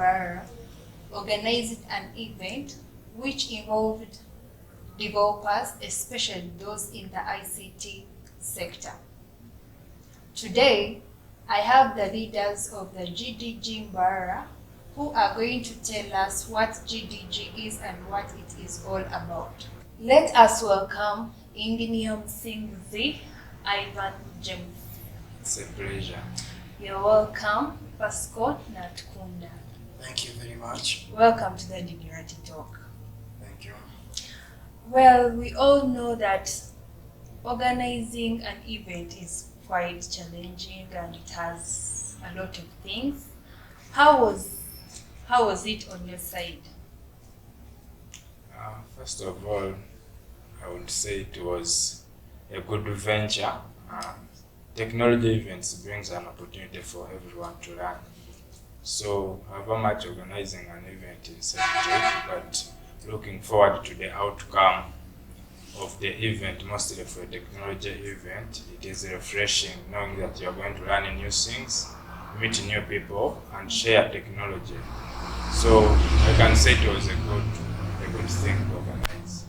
Mbarara organized an event which involved developers, especially those in the ICT sector. Today, I have the leaders of the Gdg Mbarara who are going to tell us what GDG is and what it is all about. Let us welcome Ingenium Singzi, Ivan James. It's a pleasure. You're welcome, Pascal Natkunda. Thank you very much. Welcome to the Dignity Talk. Thank you. Well, we all know that organizing an event is quite challenging and it has a lot of things. How was it on your side? First of all, I would say it was a good venture. Technology events brings an opportunity for everyone to learn. So, however much organizing an event is subject, but looking forward to the outcome of the event, mostly for a technology event, it is refreshing knowing that you are going to learn new things, meet new people, and share technology. So, I can say it was a good thing to organize.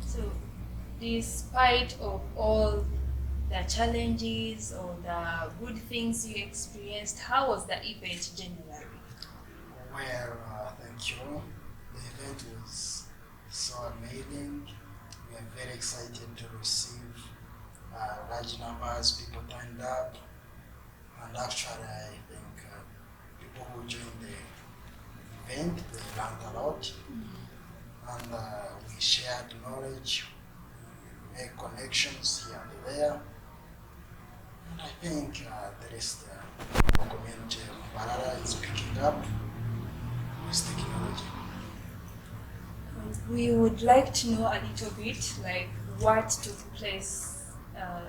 So, despite of all the challenges or the good things you experienced, how was the event generally? Well, thank you. The event was so amazing. We are very excited to receive large numbers, people turned up, and actually I think people who joined the event, they learned a lot, and we shared knowledge, we made connections here and there. And I think the rest of the community of Mbarara is picking up with technology. We would like to know a little bit, like what took place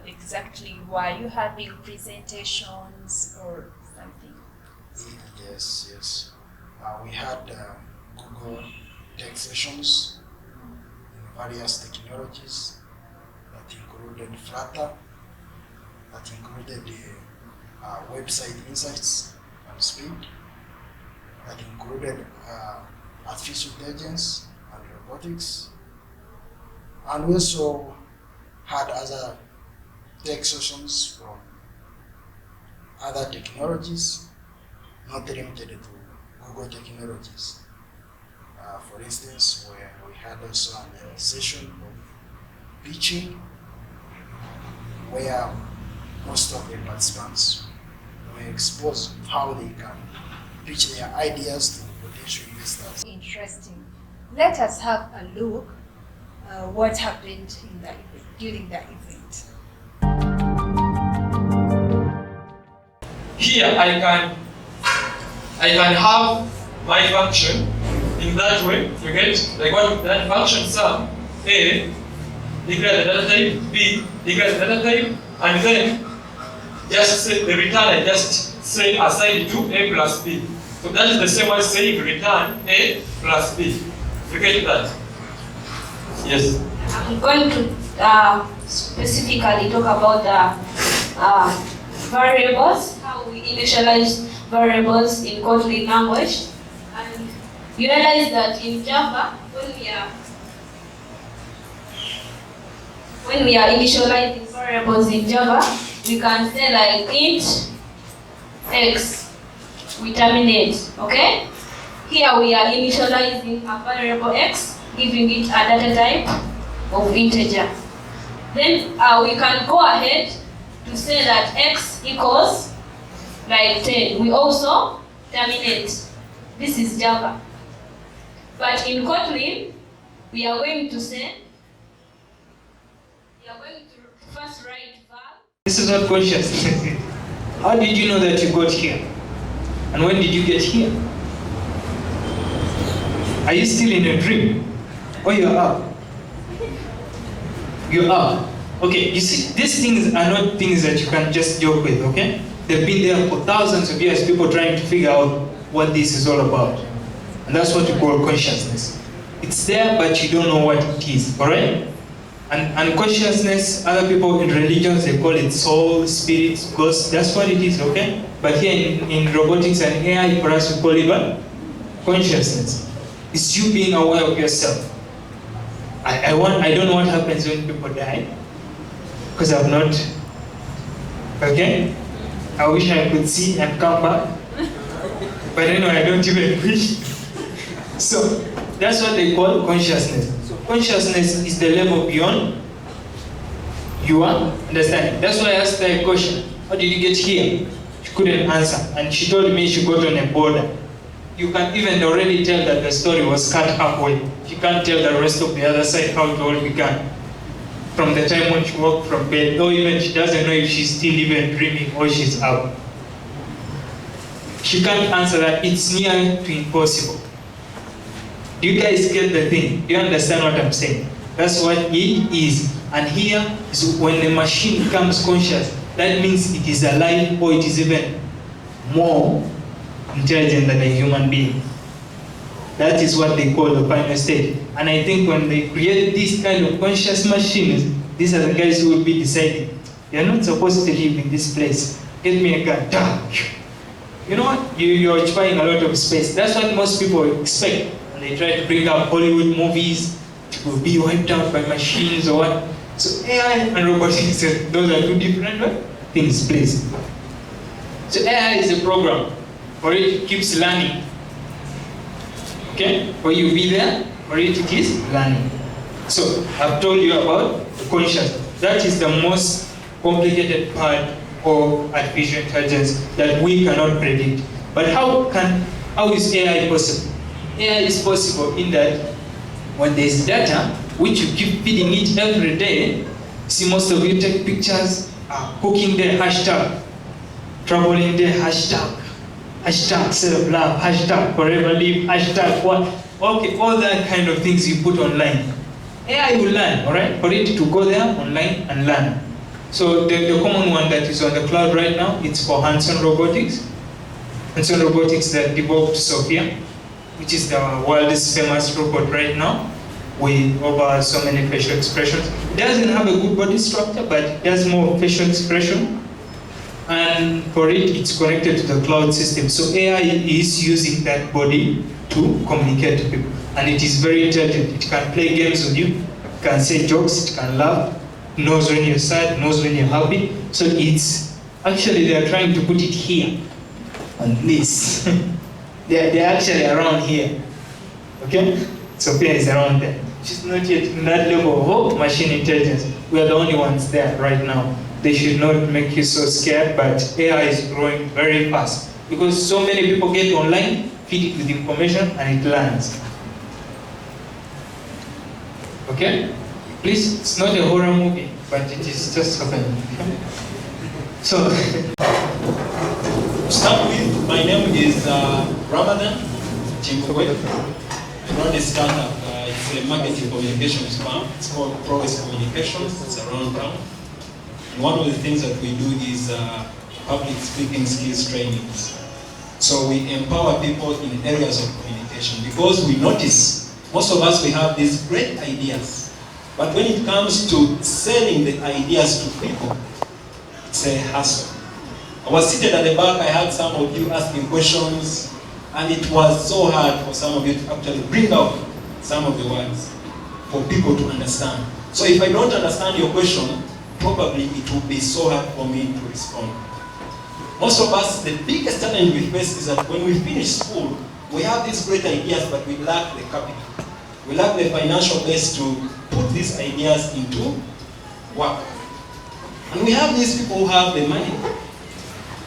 exactly. Were you having presentations or something? Yes. We had Google Tech sessions in various technologies that included Flutter, that included website insights and speed, that included artificial intelligence and robotics, and we also had other tech sessions from other technologies, not limited to Google technologies. For instance, where we had also a session of pitching, where most of the participants were exposed to how they can pitch their ideas to potential investors. Interesting. Let us have a look what happened during the event. Here I can have my function in that way, you get? Like what that function sum, A, declare the data type, B, declare the data type, and then just say the return I just say assign to A plus B. So that is the same as saying return A plus B. You get that? Yes. I'm going to specifically talk about the variables, how we initialize variables in Kotlin language. And you realize that in Java, when we are initializing variables in Java, we can say like int x, we terminate, okay? Here we are initializing a variable x, giving it a data type of integer. Then we can go ahead to say that x equals like 10. We also terminate. This is Java. But in Kotlin, we are going to first write val. This is not conscious. How did you know that you got here? And when did you get here? Are you still in a dream? Or you're up? You're up. Okay, you see, these things are not things that you can just joke with, okay? They've been there for thousands of years, people trying to figure out what this is all about. And that's what we call consciousness. It's there, but you don't know what it is, all right? And consciousness, other people in religions, they call it soul, spirit, ghost. That's what it is, okay? But here in robotics and AI, for us, we call it what? Consciousness. It's you being aware of yourself. I don't know what happens when people die, because I'm not. Okay? I wish I could see and come back. But anyway, I don't even wish. So that's what they call consciousness. So consciousness is the level beyond your understanding. That's why I asked her a question. How did you get here? She couldn't answer. And she told me she got on a border. You can even already tell that the story was cut halfway. She can't tell the rest of the other side how it all began. From the time when she woke from bed, or even she doesn't know if she's still even dreaming or she's up. She can't answer that. It's near to impossible. Do you guys get the thing? Do you understand what I'm saying? That's what it is. And here is when the machine becomes conscious, that means it is alive, or it is even more intelligent than a human being. That is what they call the final state. And I think when they create this kind of conscious machines, these are the guys who will be deciding, you're not supposed to live in this place. Get me a gun. You know what? You're occupying a lot of space. That's what most people expect. And they try to bring up Hollywood movies to be wiped out by machines or what. So AI and robotics, those are two different things, please. So AI is a program, or it keeps learning. Okay? Or you be there, or it is learning. So I've told you about consciousness. That is the most complicated part of artificial intelligence that we cannot predict. But how is AI possible? AI is possible in that when there is data, which you keep feeding it every day, see most of you take pictures, cooking there, hashtag, traveling there, hashtag self-love, hashtag forever live, hashtag what, okay, all that kind of things you put online. AI will learn, all right, for it to go there online and learn. So the common one that is on the cloud right now, it's for Hanson Robotics. Hanson Robotics that developed Sophia, which is the world's famous robot right now, with over so many facial expressions. It doesn't have a good body structure, but it does more facial expression. And for it, it's connected to the cloud system. So AI is using that body to communicate to people. And it is very intelligent. It can play games with you, it can say jokes, it can laugh, knows when you're sad, knows when you're happy. So it's, actually they are trying to put it here, on this. they're actually around here, okay? Sophia is around there. She's not yet in that level of machine intelligence. We are the only ones there right now. They should not make you so scared, but AI is growing very fast. Because so many people get online, feed it with information, and it learns. Okay? Please, it's not a horror movie, but it is just happening. So, to start with, my name is Ramadan Chimbukwe. I run a startup. It's a marketing communications firm. It's called Progress Communications. It's around town. And one of the things that we do is public speaking skills trainings. So we empower people in areas of communication because we notice most of us, we have these great ideas. But when it comes to selling the ideas to people, it's a hassle. I was seated at the back, I had some of you asking questions, and it was so hard for some of you to actually bring out some of the words for people to understand. So if I don't understand your question, probably it will be so hard for me to respond. Most of us, the biggest challenge we face is that when we finish school, we have these great ideas, but we lack the capital. We lack the financial base to put these ideas into work. And we have these people who have the money,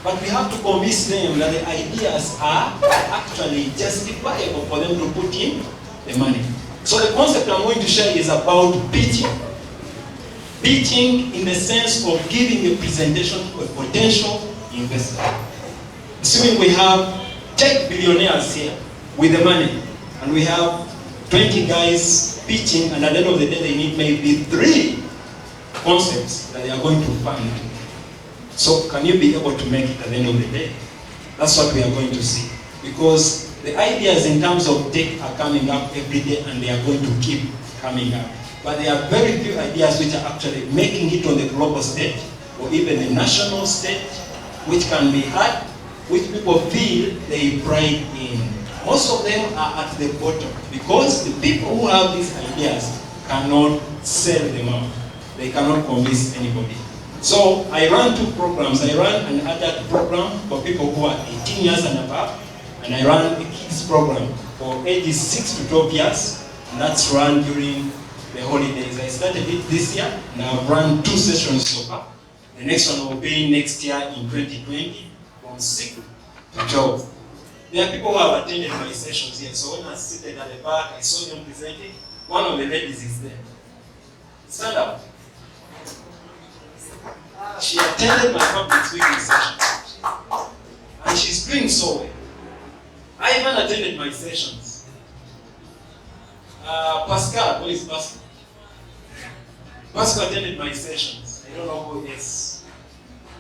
but we have to convince them that the ideas are actually justifiable for them to put in the money. So the concept I'm going to share is about pitching. Pitching in the sense of giving a presentation to a potential investor. Assuming we have tech billionaires here with the money, and we have 20 guys pitching, and at the end of the day they need maybe 3 concepts that they are going to fund. So can you be able to make it at the end of the day? That's what we are going to see. Because the ideas in terms of tech are coming up every day, and they are going to keep coming up. But there are very few ideas which are actually making it on the global stage, or even the national stage, which can be heard which people feel they pride in. Most of them are at the bottom because the people who have these ideas cannot sell them out. They cannot convince anybody. So I run 2 programs. I run an adult program for people who are 18 years and above, and I run a kids program for ages 6 to 12 years, and that's run during the holidays. I started it this year, and I've run 2 sessions so far. The next one will be next year in 2020, from 6 to 12. There are people who have attended my sessions here, so when I was seated at the back, I saw them presenting. One of the ladies is there. Stand up. She attended my public speaking session, and she's doing so well. I even attended my sessions. Pascal, who is Pascal? Pascal attended my sessions. I don't know who it is.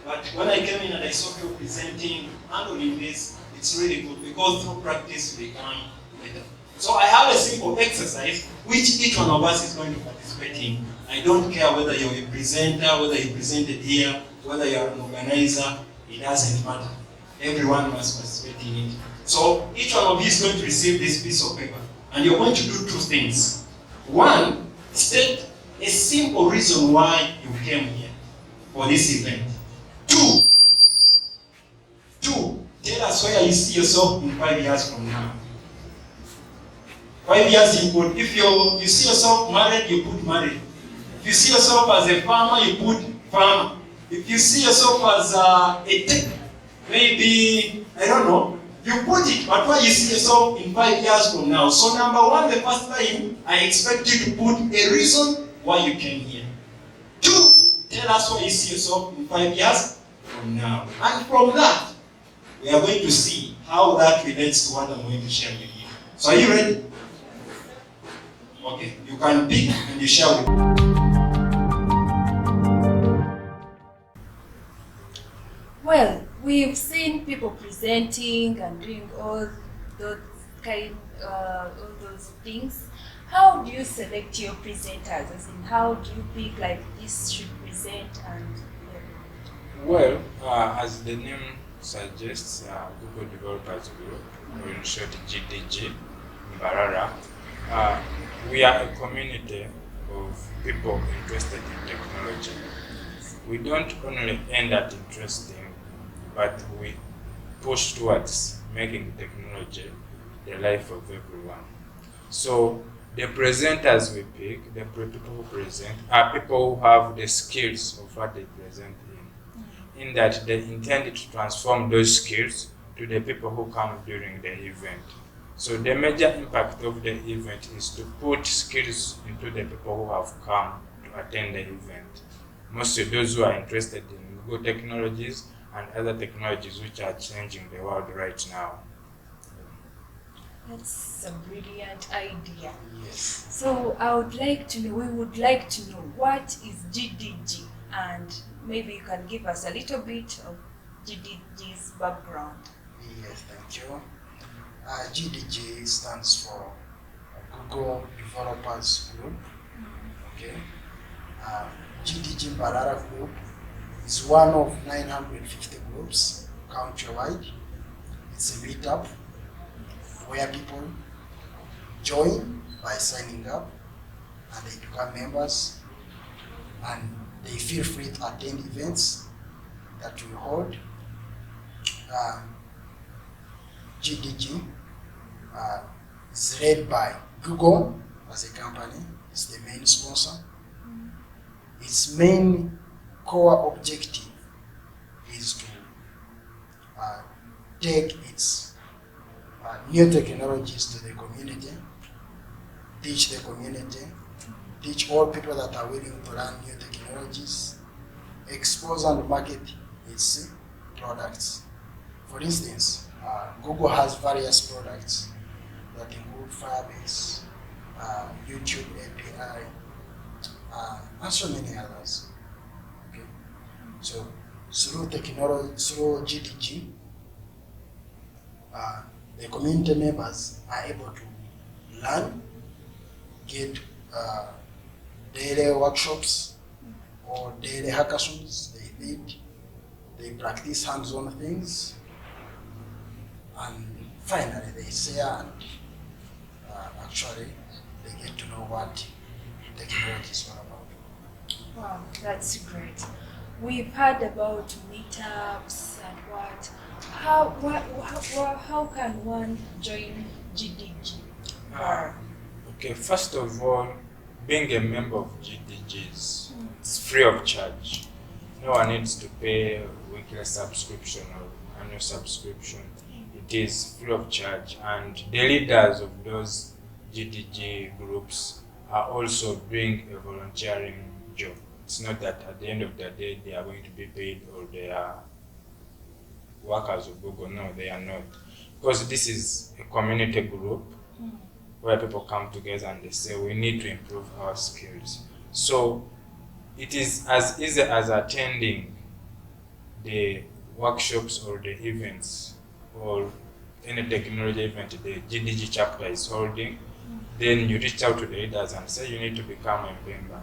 But when I came in and I saw people presenting, handling this, it's really good because through practice we become better. So I have a simple exercise which each one of us is going to participate in. I don't care whether you're a presenter, whether you presented here, whether you're an organizer, it doesn't matter. Everyone must participate in it. So each one of you is going to receive this piece of paper, and you're going to do 2 things. 1, state a simple reason why you came here for this event. 2, tell us where you see yourself in 5 years from now. 5 years you put, if you see yourself married, you put married. If you see yourself as a farmer, you put farmer. If you see yourself as a tech, maybe, I don't know, you put it, but where you see yourself in 5 years from now. So number 1, the first time, I expect you to put a reason why you came here. 2, tell us where you see yourself in 5 years from now. And from that, we are going to see how that relates to what I'm going to share with you. So are you ready? Okay, you can pick and you share with me. Well, we've seen people presenting and doing all those things. How do you select your presenters? As in, how do you pick like this should present and? Well, as the name suggests, Google Developers Group, or in short GDG Mbarara, we are a community of people interested in technology. We don't only end at interesting, but we push towards making technology the life of everyone. So the presenters we pick, the people who present, are people who have the skills of what they present in that they intend to transform those skills to the people who come during the event. So the major impact of the event is to put skills into the people who have come to attend the event. Mostly those who are interested in Google technologies and other technologies which are changing the world right now. That's a brilliant idea. Yes. So we would like to know what is GDG, and maybe you can give us a little bit of GDG's background. Yes, thank you. GDG stands for Google Developers Group. Okay. Gdg Mbarara Group is one of 950 groups countrywide. It's a meetup where people join by signing up, and they become members, and they feel free to attend events that we hold. GDG is led by Google as a company. It's the main sponsor. Its main core objective is to take its new technologies to the community, teach the community, teach all people that are willing to learn new technologies, expose and market its products. For instance, Google has various products that include Firebase, YouTube API, and so many others. Okay, so through technology, through GDG, the community members are able to learn, get daily workshops or daily hackathons. They practice hands-on things, And finally they say, and actually they get to know what technology is all about. Wow, that's great. We've heard about meetups and what. How can one join GDG? Okay, first of all, being a member of GDG is it's free of charge. No one needs to pay a weekly subscription or annual subscription. It is free of charge, and the leaders of those GDG groups are also doing a volunteering job. It's not that at the end of the day they are going to be paid or they are workers of Google. No, they are not. Because this is a community group where people come together and they say we need to improve our skills. So it is as easy as attending the workshops or the events or any technology event the GDG chapter is holding. Then you reach out to the leaders and say you need to become a member.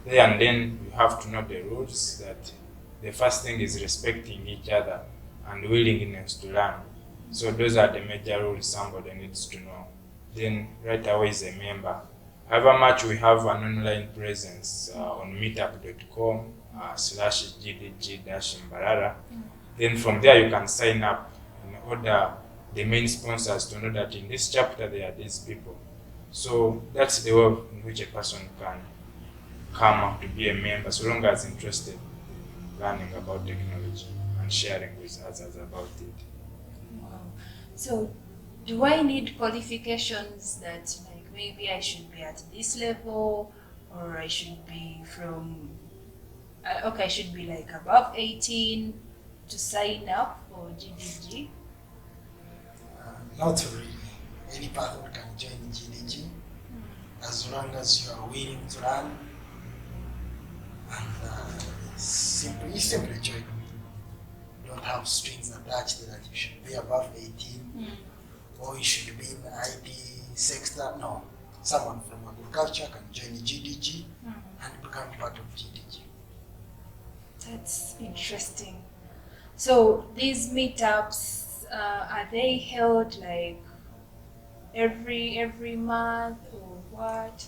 There and then you have to know the rules. That the first thing is respecting each other and willingness to learn. So those are the major rules somebody needs to know. Then right away is a member. However much we have an online presence on meetup.com /GDG Mbarara. Then from there you can sign up and order the main sponsors to know that in this chapter there are these people. So that's the way in which a person can come up to be a member, so long as interested in learning about technology and sharing with others about it. Wow. So do I need qualifications that like maybe I should be at this level or I should be from okay, I should be like above 18 to sign up for GDG? Not really. Any person can join GDG as long as you are willing to learn, and you simply join. You don't have strings attached that you should be above 18 or you should be in the IT sector. No, someone from agriculture can join GDG and become part of GDG. That's interesting. So these meetups, are they held like every month or what?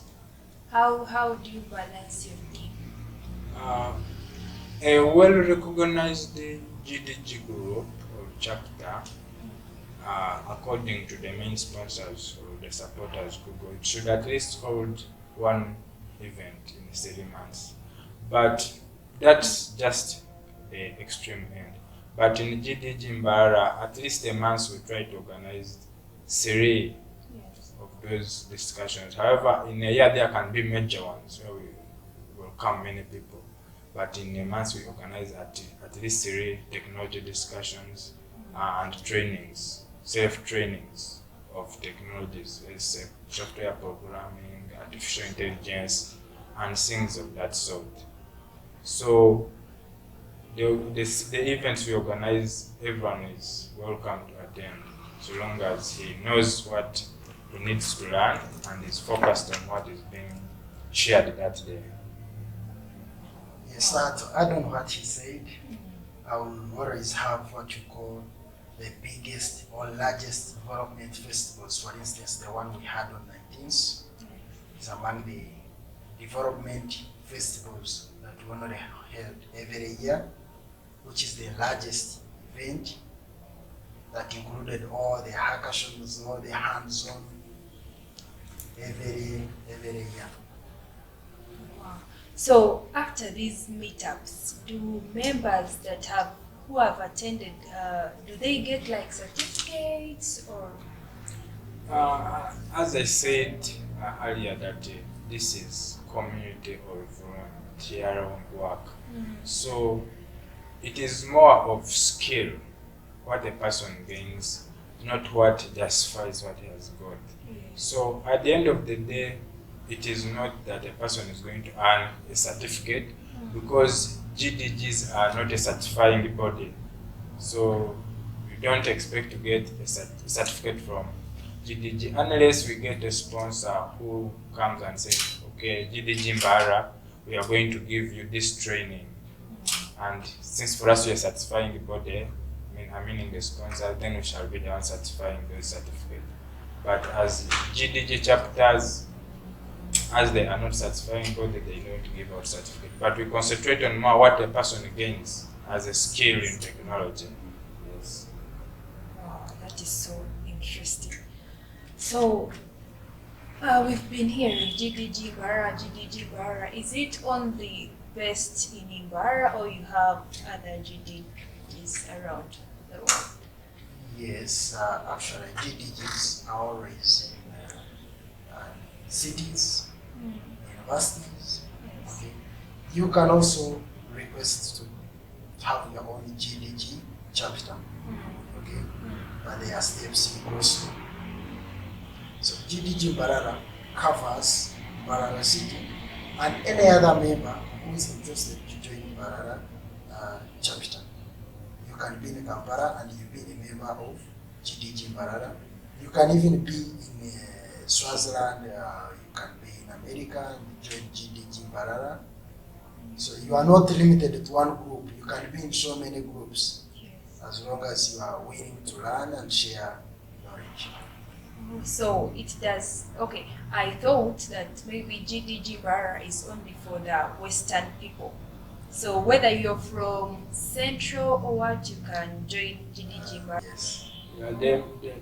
How do you balance your team? A well-recognized GDG group or chapter, according to the main sponsors or the supporters Google, it should at least hold one event in 3 months. But that's just the extreme end. But in GDG Mbarara, at least a month we try to organize 3 of those discussions. However, in a year there can be major ones where we welcome many people. But in a month we organize at least 3 technology discussions and trainings, self-trainings of technologies, as software programming, artificial intelligence, and things of that sort. So the events we organize, everyone is welcome to attend, so long as he knows what he needs to learn and is focused on what is being shared that day. Yes, to add on what he said, I will always have what you call the biggest or largest development festivals. For instance, the one we had on 19th is among the development festivals that we normally held every year, which is the largest event that included all the hackathons, all the hands-on every year. Wow. So after these meetups, do members who have attended, do they get like certificates or? As I said earlier, that this is community or volunteer work. So it is more of skill, what a person gains, not what justifies what he has got. So at the end of the day, it is not that a person is going to earn a certificate, because GDGs are not a certifying body. So you don't expect to get a certificate from GDG unless we get a sponsor who comes and says, okay, GDG Mbarara, we are going to give you this training. And since for us we are certifying body, meaning the sponsor, then we shall be the one certifying those certificates. But as GDG chapters, as they are not certifying body, they don't give out certificate. But we concentrate on more what a person gains as a skill in technology. Yes. Wow, that is so interesting. So, we've been hearing GDG Mbarara. Is it only based in Mbarara or you have other GDGs around the world? Yes, actually, GDGs are always in cities, universities. Yes. Okay. You can also request to have your own GDG chapter. Okay, but there are steps you go through. So GDG Mbarara covers Mbarara City and any other member who is interested to join Mbarara chapter. You can be in Kampala and you be a member of GDG Mbarara. You can even be in Swaziland, you can be in America and join GDG Mbarara. So you are not limited to one group. You can be in so many groups as long as you are willing to learn and share knowledge. So it does. Okay, I thought that maybe GDG Mbarara is only for the Western people. So whether you're from Central or what, you can join GDG Mbarara. Yes.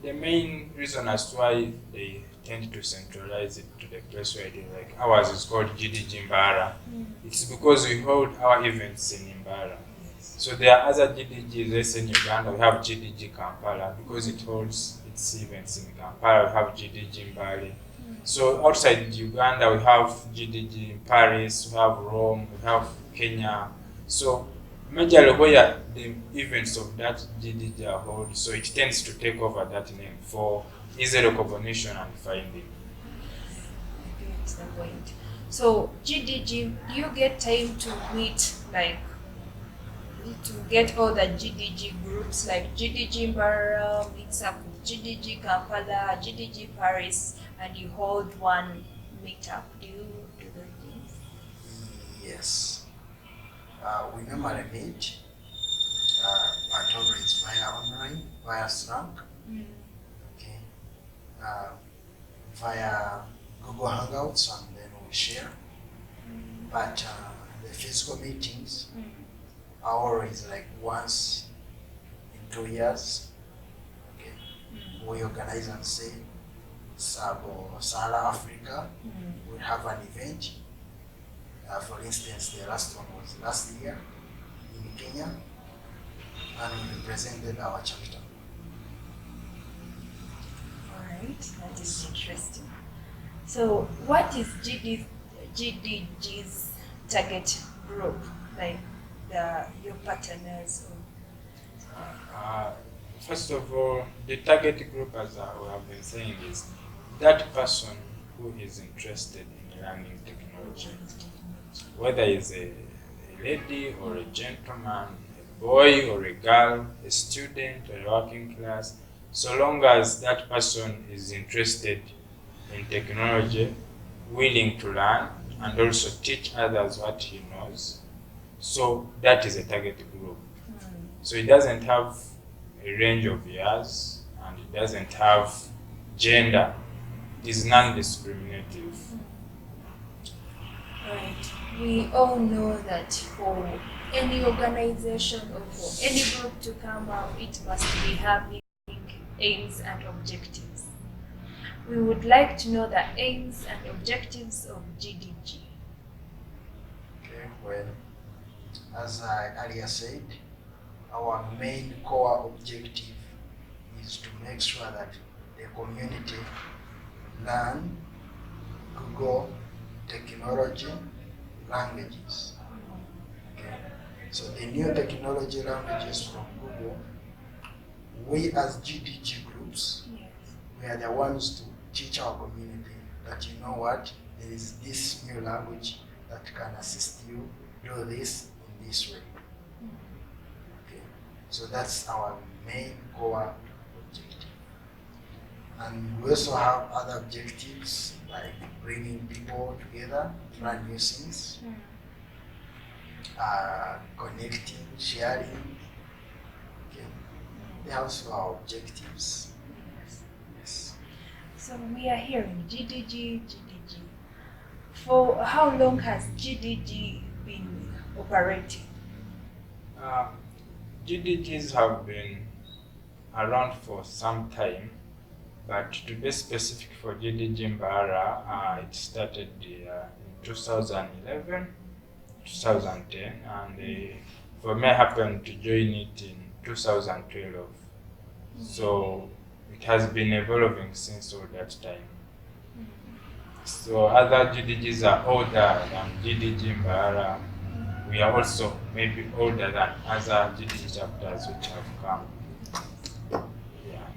The main reason as to why they tend to centralize it to the place where it is, like ours is called Gdg Mbarara. It's because we hold our events in Mbarara. So there are other GDGs, let's say in Uganda, we have GDG Kampala, because it holds its events in Kampala, we have GDG Mbale. So outside Uganda, we have GDG in Paris, we have Rome, we have Kenya. So majorly where the events of that GDG are held, so it tends to take over that name for easy recognition and finding. That's the point. So GDG, do you get time to meet, like, to get all the GDG groups, like GDG Mbarara meets up with GDG Kampala, GDG Paris, and you hold one meetup? Do you do those things? Yes. We normally meet, but always via online, via Slack, okay, via Google Hangouts, and then we share. But the physical meetings are always like once in 2 years. Okay, we organize and say, Sahara Africa will have an event. For instance, the last one was last year in Kenya, and we represented our chapter. Alright, that is interesting. So what is GDG's target group, like your partners? First of all, the target group, as we have been saying, is that person who is interested in learning technology. Whether it's a lady or a gentleman, a boy or a girl, a student or a working class, so long as that person is interested in technology, willing to learn, and also teach others what he knows, so that is a target group. So it doesn't have a range of years, and it doesn't have gender. It is non-discriminative. Right. We all know that for any organization or for any group to come up, it must be having aims and objectives. We would like to know the aims and objectives of GDG. Okay, well, as I earlier said, our main core objective is to make sure that the community learn Google technology languages. Okay. So the new technology languages from Google, we as GDG groups, we are the ones to teach our community that, you know what, there is this new language that can assist you do this in this way. Okay. So that's our main core objective. And we also have other objectives like bringing people together to learn new things, connecting, sharing, okay, They also have objectives. Yes. Yes. So we are hearing GDG. For how long has GDG been operating? GDGs have been around for some time, but to be specific for GDG Mbarara, it started in 2011, 2010, and for me I happened to join it in 2012. So it has been evolving since all that time. So other GDGs are older than GDG Mbarara. We are also maybe older than other GDG chapters which have come. Yeah.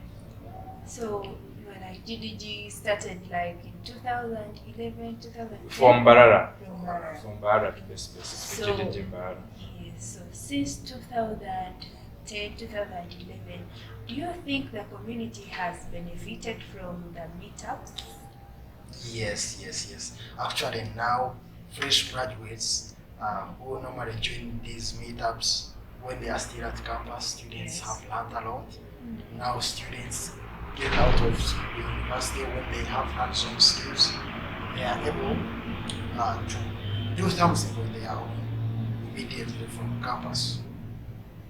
So like GDG started like in 2011, 2010? From Mbarara. From Mbarara. From Mbarara to be specific, So, GDG Mbarara. yes, so since 2010, 2011, do you think the community has benefited from the meetups? Yes. Actually, now fresh graduates who normally join these meetups when they are still at campus, students Yes. have learned a lot. Now students get out of the university when they have hands-on skills. They are able to do something on their own immediately from campus,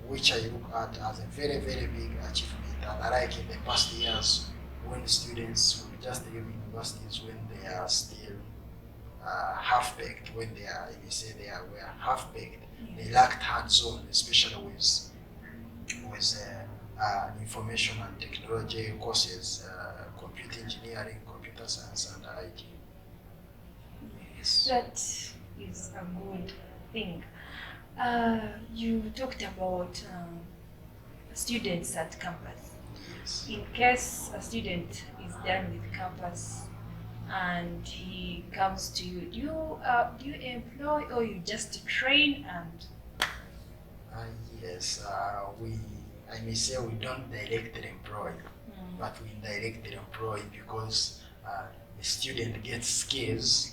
which I look at as a very, very big achievement. And I like in the past years when students will just leave universities when they are still half-baked, when they are, you say they were half-baked, they lacked hands-on, especially with information and technology courses, computer engineering, computer science, and IT. Yes. That is a good thing. You talked about students at campus. Yes. In case a student is done with campus and he comes to you, do you employ or you just train and? Yes, I may say we don't directly employ, but we indirectly employ because the student gets skills.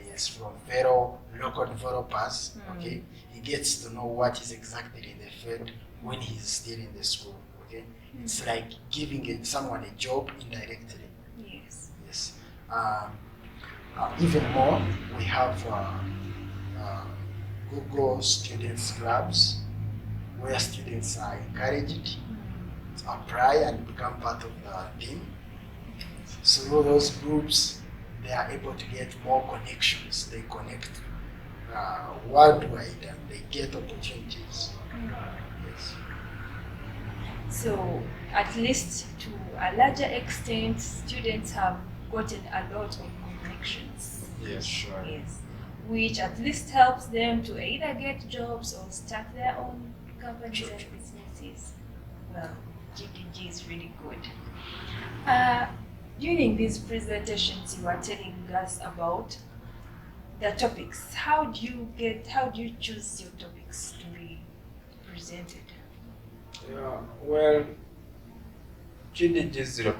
Yes, from fellow local developers. Okay, he gets to know what is exactly in the field when he's still in the school. Okay, it's like giving someone a job indirectly. Yes. Yes. Even more, we have Google Students Clubs, where students are encouraged to apply and become part of the team. So through those groups, they are able to get more connections. They connect worldwide and they get opportunities. Yes. So at least to a larger extent, students have gotten a lot of connections. Yes, sure. Yes. Which at least helps them to either get jobs or start their own companies Sure. and businesses. Well, GDG is really good. During these presentations, you were telling us about the topics. How do you choose your topics to be presented? Yeah, well, GDGs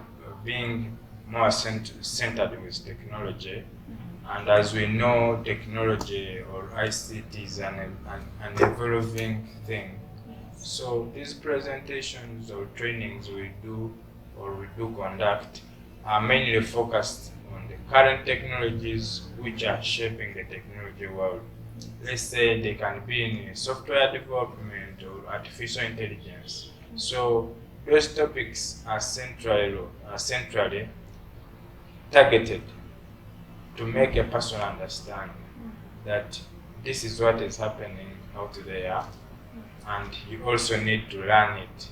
being more centered with technology, and as we know, technology or ICT is an evolving thing. So these presentations or trainings we do conduct are mainly focused on the current technologies which are shaping the technology world. Let's say they can be in software development or artificial intelligence. So those topics are centrally targeted to make a person understand that this is what is happening out there, and you also need to learn it.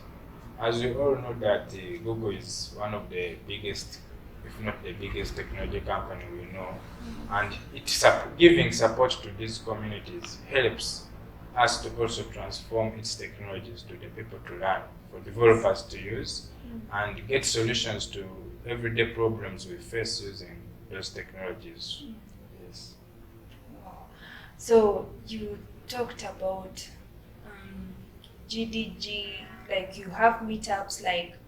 As we all know that Google is one of the biggest, if not the biggest technology company we know, and it's giving support to these communities helps us to also transform its technologies to the people to learn, for developers to use, and get solutions to everyday problems we face using those technologies. Yes. So you talked about GDG, like you have meetups like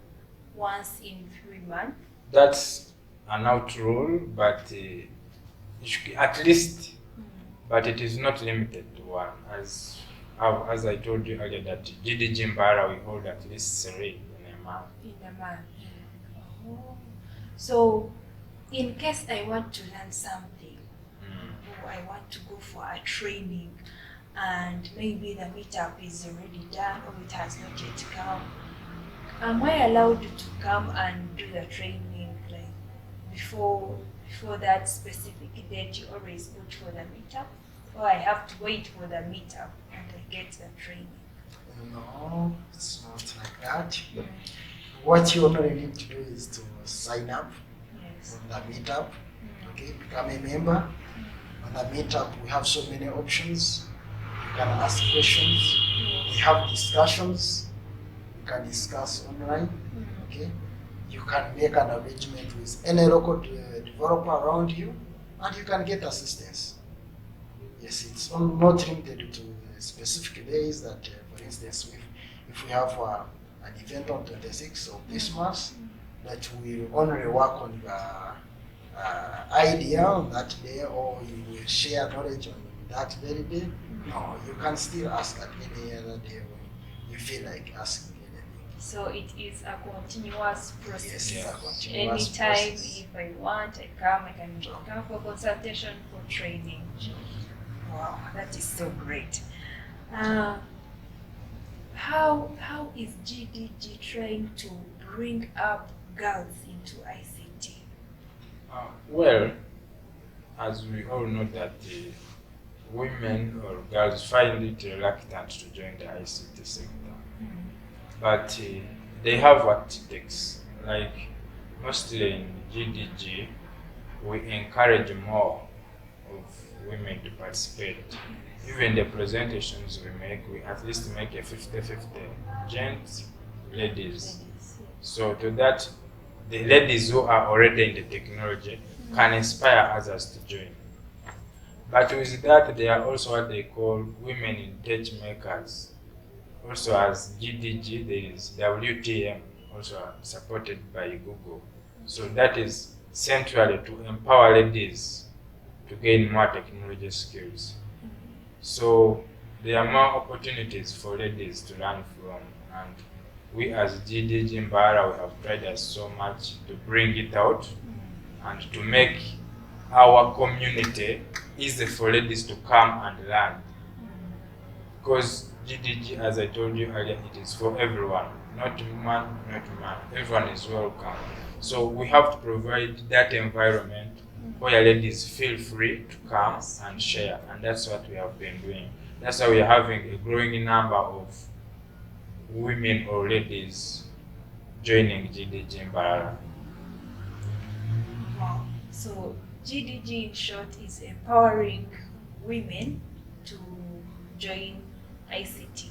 once in 3 months. That's an out rule, but it should, at least, but it is not limited to one. As I told you earlier, that GDG Mbarara we hold at least 3 in month. In a month. Oh. So, in case I want to learn something, or I want to go for a training, and maybe the meetup is already done or it has not yet come, am I allowed to come and do the training like before that specific date you always put for the meetup? Or I have to wait for the meetup and I get the training? No, it's not like that. What you only need to do is to sign up Yes. on the meetup, okay, become a member. On the meetup, we have so many options. You can ask questions. We have discussions. You can discuss online, okay. You can make an arrangement with any local developer around you, and you can get assistance. Yes, it's not limited to specific days that, for instance, if we have an event on 26th of this month, that will only work on your idea on that day, or you will share knowledge on that very day. No, you can still ask at any other day when you feel like asking anything. So it is a continuous process. Yes, it's a continuous Anytime, process. if I want, I can come for consultation, for training. Wow, that is so great. How is GDG trying to bring up girls into ICT? Well, as we all know that women or girls find it reluctant to join the ICT sector. But they have what it takes. Like mostly in GDG, we encourage more of women to participate. Even the presentations we make, we at least make a 50-50 gents, ladies. So to that, the ladies who are already in the technology can inspire others to join. But with that, there are also what they call women in tech makers. Also as GDG, there is WTM, also supported by Google. So that is centrally to empower ladies to gain more technology skills. So there are more opportunities for ladies to learn from, and we as Gdg Mbarara, we have tried us so much to bring it out and to make our community easy for ladies to come and learn. Because GDG, as I told you earlier, it is for everyone, not woman, not man. Everyone is welcome. So we have to provide that environment where ladies feel free to come and share, and that's what we have been doing. That's why we are having a growing number of women or ladies joining Gdg Mbarara. Wow. So GDG in short is empowering women to join ICT.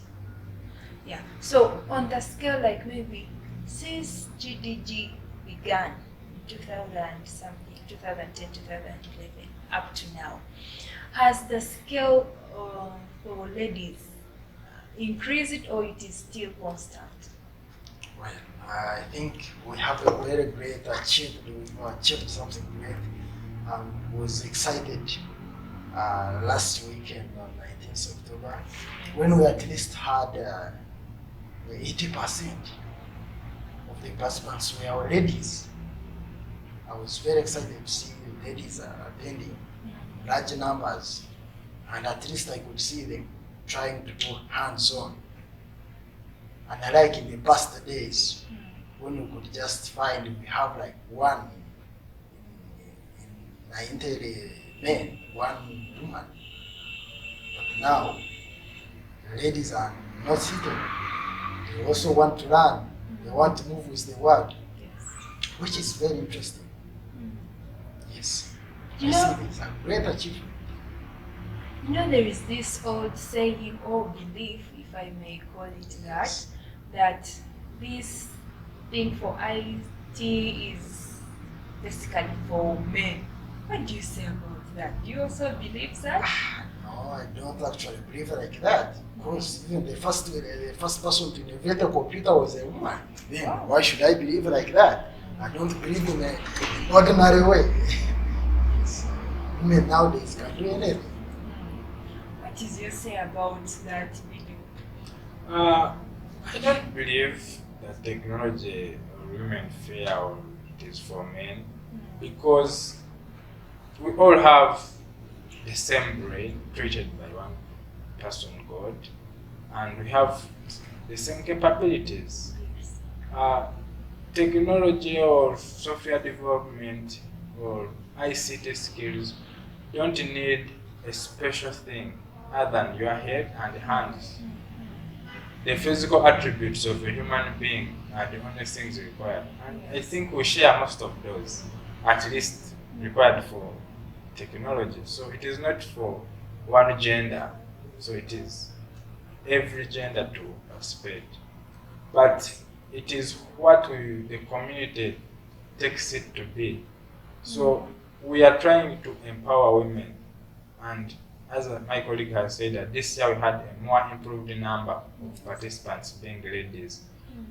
Yeah. So on the scale, like maybe since GDG began in 2010, 2011, up to now, has the scale for ladies increased or it is still constant? Well, I think we have a very great achieved something great. Was excited last weekend on 19th October when we at least had 80% of the participants were ladies. I was very excited to see ladies attending large numbers, and at least I could see them trying to do hands-on. And I like in the past days when we could just find we have like one in 90 men, one woman. But now the ladies are not sitting. They also want to learn. They want to move with the world, which is very interesting. Yes. You I know, see it's a great achievement. You know, there is this old saying or belief, if I may call it that, that this thing for IT is basically for men. What do you say about that? Do you also believe that? No, I don't actually believe like that. Because even the first person to invent a computer was a woman. Then why should I believe like that? I don't believe in an ordinary way. Women nowadays can do anything. What is your say about that video? I don't believe that technology will remain fair or it is for men, because we all have the same brain created by one person, God, and we have the same capabilities. Technology or software development or ICT skills don't need a special thing other than your head and hands. The physical attributes of a human being are the only things required. And I think we share most of those, at least required for technology. So it is not for one gender, so it is every gender to participate. But it is what the community takes it to be. So we are trying to empower women, and as my colleague has said, that this year we had a more improved number of participants being ladies,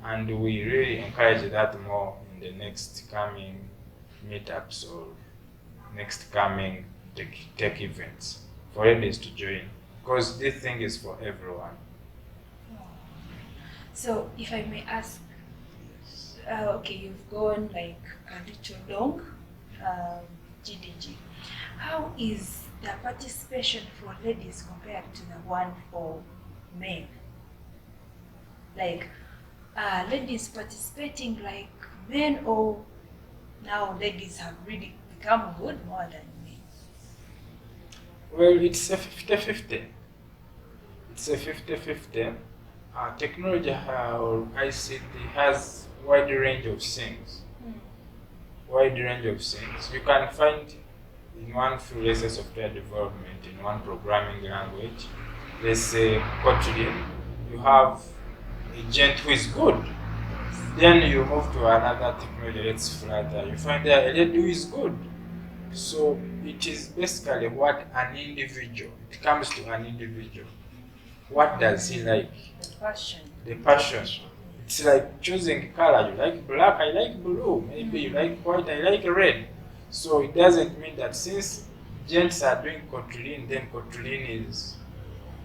and we really encourage that more in the next coming meetups or next coming tech events for ladies to join, because this thing is for everyone. So, if I may ask, okay, you've gone like a little long, GDG. How is the participation for ladies compared to the one for men? Like, ladies participating like men, or now ladies have really become good more than men? Well, it's a 50-50. It's a 50-50. Technology or ICT has wide range of things. Wide range of things. You can find in one field, let's say software development, in one programming language, let's say Kotlin, you have a gent who is good. Then you move to another technology, let's Flutter, you find there a lady who is good. So it is basically what an individual, it comes to an individual. What does he like? The passion. The passion. It's like choosing color. You like black, I like blue. Maybe you like white, I like red. So it doesn't mean that since gents are doing Kotlin, then Kotlin is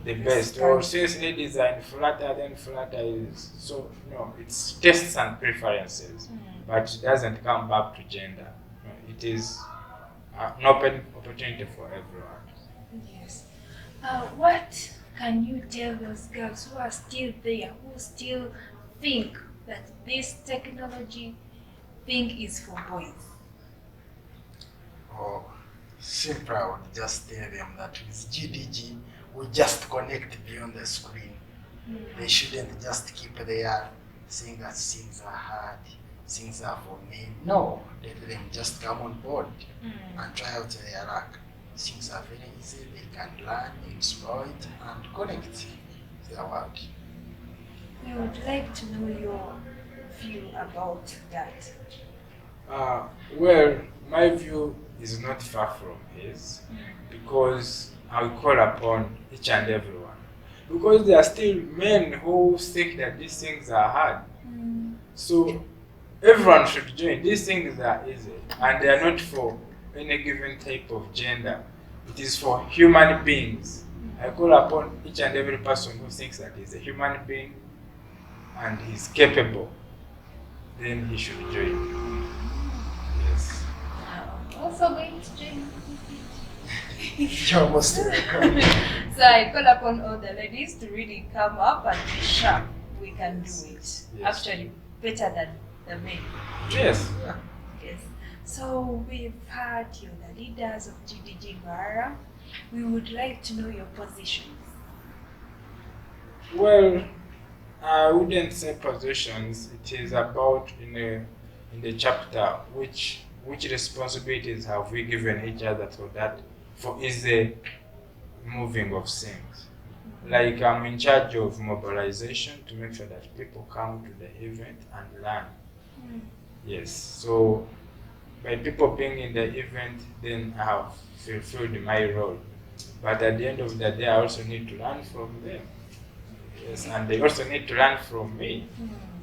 the best. Or since ladies are in Flutter, then Flutter is. So no, it's tastes and preferences. But it doesn't come back to gender. No, it is an open opportunity for everyone. Yes. What can you tell those girls who are still there, who still think that this technology thing is for boys? Oh, simply I would just tell them that with GDG, we just connect beyond the screen. They shouldn't just keep there saying that things are hard, things are for men. No, let them just come on board and try out their luck. Things are very easy, they can learn, exploit, and connect to the world. We would like to know your view about that. Well, my view is not far from his, because I will call upon each and everyone. Because there are still men who think that these things are hard. So everyone should join. These things are easy, and they are not for any given type of gender. It is for human beings. I call upon each and every person who thinks that he's a human being and he's capable, then he should join. Yes. I'm also going to join. You're most welcome. So I call upon all the ladies to really come up and be sharp. We can do it. Yes. Actually, better than the men. Yes. Yes. So we've heard you're the leaders of Gdg Mbarara. We would like to know your positions. Well, I wouldn't say positions. It is about in the chapter which responsibilities have we given each other so that for easy moving of things. Like I'm in charge of mobilization to make sure that people come to the event and learn. Yes. So by people being in the event, then I have fulfilled my role. But at the end of the day, I also need to learn from them. Yes, and they also need to learn from me.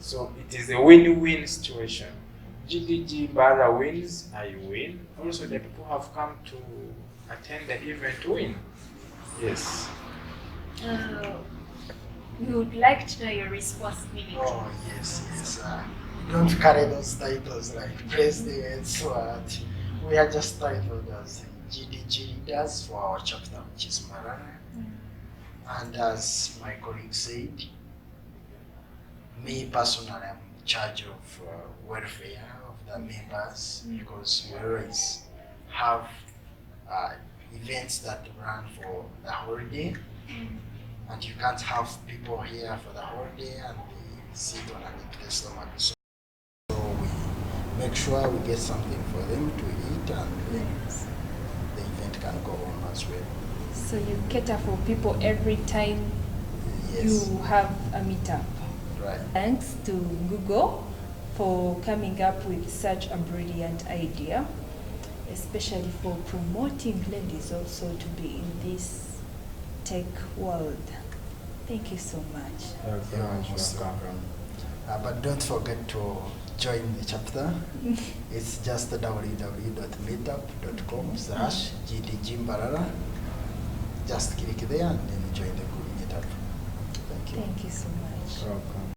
So it is a win-win situation. Gdg Mbarara wins, I win. Also, the people who have come to attend the event win. Yes. We would like to know your responsibility. Oh, yes. We don't carry those titles like presidents or what. We are just titled as GDG leaders for our chapter, which is Mbarara. And as my colleague said, me personally, I'm in charge of welfare of the members because we always have events that run for the whole day, and you can't have people here for the whole day and they sit on an empty stomach. So we make sure we get something for them to eat, and Yes. the event can go on as well. So you cater for people every time Yes, you have a meetup. right. Thanks to Google for coming up with such a brilliant idea, especially for promoting ladies also to be in this tech world. Thank you so much. You're very You're much most welcome. welcome. But don't forget to join the chapter. It's just www.meetup.com/GDG Mbarara. Just click there and then join the group meetup. Thank you. Thank you so much. Welcome.